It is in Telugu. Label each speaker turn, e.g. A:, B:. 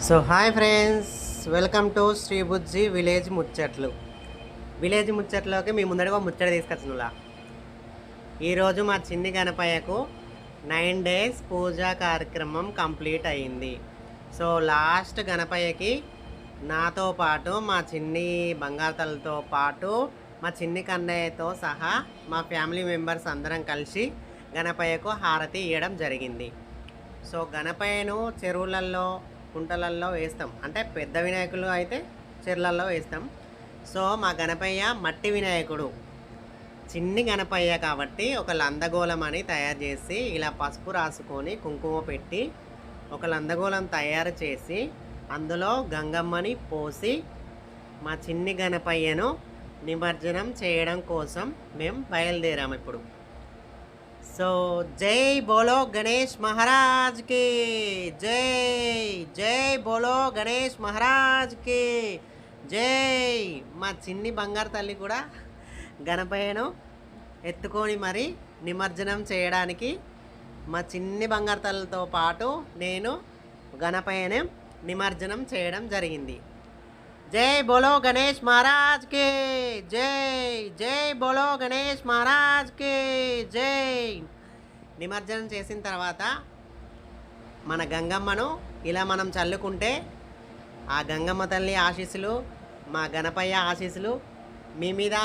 A: So hi friends, welcome to Sri Bujji village ముచ్చట్లు. విలేజ్ ముచ్చట్లోకి మీ ముందరగా ముచ్చట తీసుకొచ్చినలా. ఈరోజు మా చిన్ని గణపయ్యకు 9 days పూజా కార్యక్రమం కంప్లీట్ అయ్యింది. సో లాస్ట్ గణపయ్యకి నాతో పాటు మా చిన్ని బంగారుతలతో పాటు మా చిన్ని కన్నయ్యతో సహా మా ఫ్యామిలీ మెంబర్స్ అందరం కలిసి గణపయ్యకు హారతి ఇవ్వడం జరిగింది. సో గణపయ్యను చెరువులలో కుంటలల్లో వేస్తాం, అంటే పెద్ద వినాయకులు అయితే చెర్లల్లో వేస్తాం. సో మా గణపయ్య మట్టి వినాయకుడు, చిన్ని గణపయ్య కాబట్టి ఒక లందగోళం అని తయారు చేసి ఇలా పసుపు రాసుకొని కుంకుమ పెట్టి ఒక లందగోళం తయారు చేసి అందులో గంగమ్మని పోసి మా చిన్ని గణపయ్యను నిమజ్జనం చేయడం కోసం మేము బయలుదేరాము ఇప్పుడు. సో జై బోలో గణేష్ మహారాజ్ కి జై, జై బోలో గణేష్ మహారాజ్ కి జై. మా చిన్ని బంగారు తల్లి కూడా గణపయ్యను ఎత్తుకొని మరి నిమజ్జనం చేయడానికి మా చిన్ని బంగారు తల్లితో పాటు నేను గణపయ్యను నిమజ్జనం చేయడం జరిగింది. జై బోలో గణేష్ మహారాజ్ కి జై, జై బోలో గణేష్ మహారాజ్ కి జై. నిమజ్జనం చేసిన తర్వాత మన గంగమ్మను ఇలా మనం చల్లుకుంటే ఆ గంగమ్మ తల్లి ఆశీస్సులు, మా గణపయ్య ఆశీస్సులు మీ మీద